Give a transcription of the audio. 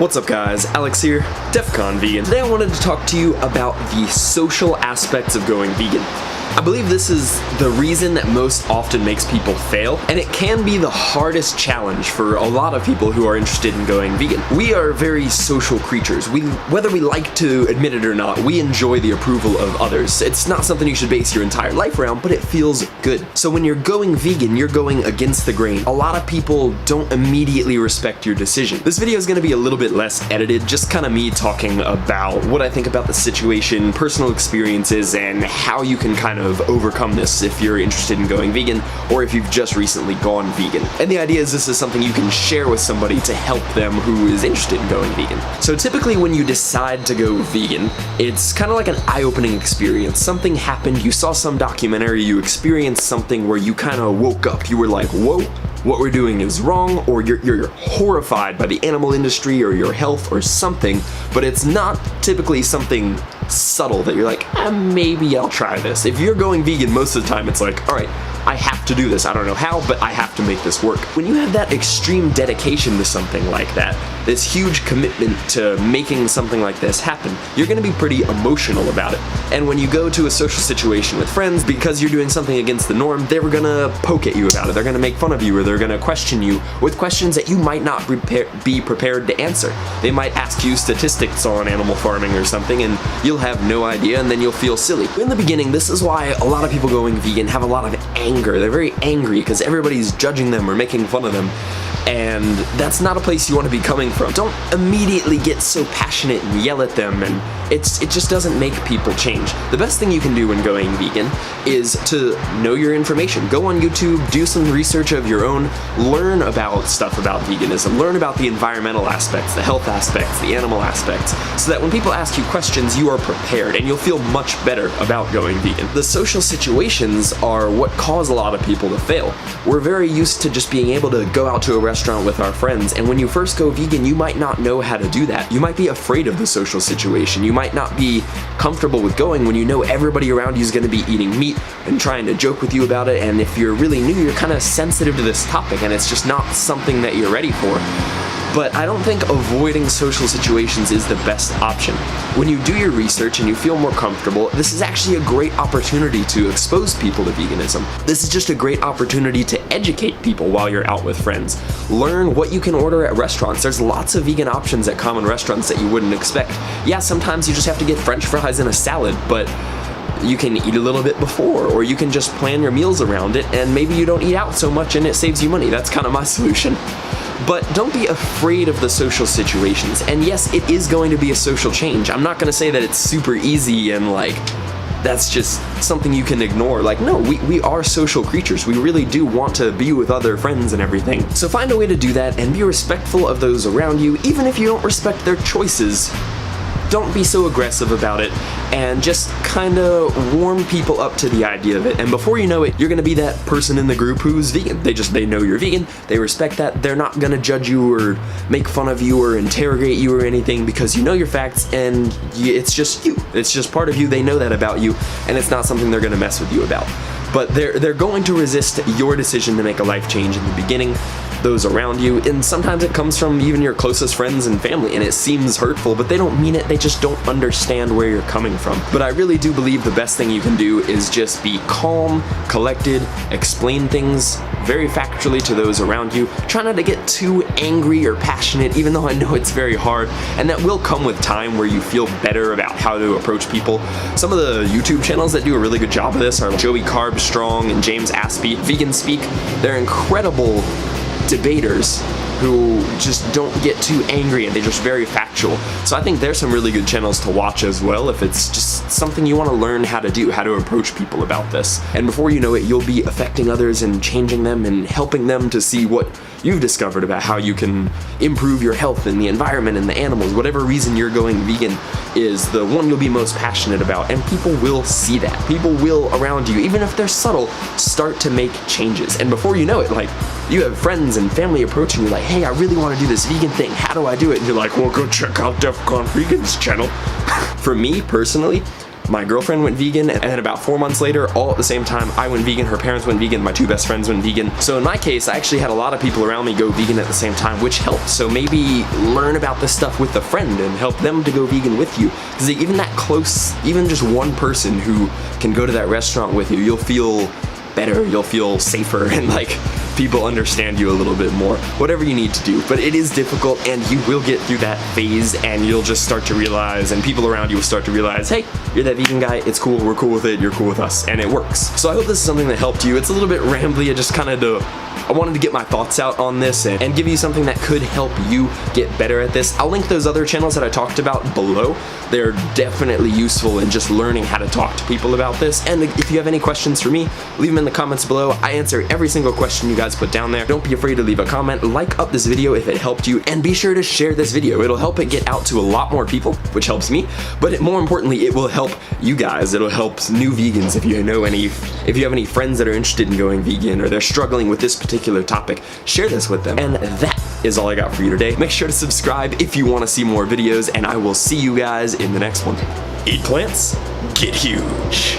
What's up guys, Alex here, Defqon Vegan. Today I wanted to talk to you about the social aspects of going vegan. I believe this is the reason that most often makes people fail, and it can be the hardest challenge for a lot of people who are interested in going vegan. We are very social creatures. Whether we like to admit it or not, we enjoy the approval of others. It's not something you should base your entire life around, but it feels good. So when you're going vegan, you're going against the grain. A lot of people don't immediately respect your decision. This video is going to be a little bit less edited, just kind of me talking about what I think about the situation, personal experiences, and how you can kind of overcome this if you're interested in going vegan or if you've just recently gone vegan. And the idea is this is something you can share with somebody to help them who is interested in going vegan. So typically when you decide to go vegan, it's kind of like an eye-opening experience. Something happened, you saw some documentary, you experienced something where you kind of woke up. You were like, whoa, what we're doing is wrong, or you're horrified by the animal industry or your health or something, but it's not typically something subtle that you're like, maybe I'll try this. If you're going vegan, most of the time it's like, all right, I have to do this. I don't know how, but I have to make this work. When you have that extreme dedication to something like that, this huge commitment to making something like this happen, you're gonna be pretty emotional about it. And when you go to a social situation with friends, because you're doing something against the norm, they're gonna poke at you about it. They're gonna make fun of you, or they're gonna question you with questions that you might not be prepared to answer. They might ask you statistics on animal farming or something, and you'll have no idea, and then you'll feel silly. In the beginning, this is why a lot of people going vegan have a lot of anger. They're very angry because everybody's judging them or making fun of them, and that's not a place you want to be coming from. Don't immediately get so passionate and yell at them, and it just doesn't make people change. The best thing you can do when going vegan is to know your information. Go on YouTube, do some research of your own, learn about stuff about veganism, learn about the environmental aspects, the health aspects, the animal aspects, so that when people ask you questions, you are prepared and you'll feel much better about going vegan. The social situations are what cause a lot of people to fail. We're very used to just being able to go out to a restaurant with our friends, and when you first go vegan, you might not know how to do that. You might be afraid of the social situation. You might not be comfortable with going when you know everybody around you is going to be eating meat and trying to joke with you about it, and if you're really new, you're kind of sensitive to this topic, and it's just not something that you're ready for. But I don't think avoiding social situations is the best option. When you do your research and you feel more comfortable, this is actually a great opportunity to expose people to veganism. This is just a great opportunity to educate people while you're out with friends. Learn what you can order at restaurants. There's lots of vegan options at common restaurants that you wouldn't expect. Yeah, sometimes you just have to get French fries and a salad, but you can eat a little bit before, or you can just plan your meals around it, and maybe you don't eat out so much and it saves you money. That's kind of my solution. But don't be afraid of the social situations. And yes, it is going to be a social change. I'm not going to say that it's super easy and like, that's just something you can ignore. Like, no, we are social creatures. We really do want to be with other friends and everything. So find a way to do that and be respectful of those around you, even if you don't respect their choices. Don't be so aggressive about it, and just kind of warm people up to the idea of it. And before you know it, you're gonna be that person in the group who's vegan. They know you're vegan, they respect that, they're not gonna judge you or make fun of you or interrogate you or anything, because you know your facts and it's just you. It's just part of you, they know that about you, and it's not something they're gonna mess with you about. But they're going to resist your decision to make a life change in the beginning, those around you, and sometimes it comes from even your closest friends and family, and it seems hurtful, but they don't mean it, they just don't understand where you're coming from. But I really do believe the best thing you can do is just be calm, collected, explain things very factually to those around you. Try not to get too angry or passionate, even though I know it's very hard, and that will come with time where you feel better about how to approach people. Some of the YouTube channels that do a really good job of this are Joey Carbstrong and James Aspey, Vegan Speak. They're incredible debaters who just don't get too angry, and they're just very factual. So I think there's some really good channels to watch as well if it's just something you want to learn how to do, how to approach people about this. And before you know it, you'll be affecting others and changing them and helping them to see what you've discovered about how you can improve your health and the environment and the animals. Whatever reason you're going vegan is the one you'll be most passionate about, and people will see that. People will around you, even if they're subtle, start to make changes. And before you know it, like, you have friends and family approaching you like, hey, I really want to do this vegan thing, how do I do it? And you're like, well, go check out Defqon Vegan's channel. For me personally, my girlfriend went vegan, and then about 4 months later, all at the same time, I went vegan, her parents went vegan, my 2 best friends went vegan. So in my case, I actually had a lot of people around me go vegan at the same time, which helped. So maybe learn about this stuff with a friend and help them to go vegan with you. Because even that close, even just one person who can go to that restaurant with you, you'll feel better, you'll feel safer, and like people understand you a little bit more. Whatever you need to do, but it is difficult, and you will get through that phase, and you'll just start to realize, and people around you will start to realize, hey, you're that vegan guy, it's cool, we're cool with it, you're cool with us, and it works. So I hope this is something that helped you. It's a little bit rambly, I wanted to get my thoughts out on this and give you something that could help you get better at this. I'll link those other channels that I talked about below. They're definitely useful in just learning how to talk to people about this. And if you have any questions for me, leave them in the comments below. I answer every single question you guys put down there. Don't be afraid to leave a comment, like up this video if it helped you, and be sure to share this video. It'll help it get out to a lot more people, which helps me, but more importantly, it will help you guys. It'll help new vegans if you have any friends that are interested in going vegan or they're struggling with this particular topic, share this with them. And that is all I got for you today. Make sure to subscribe if you want to see more videos, and I will see you guys in the next one. Eat plants, get huge.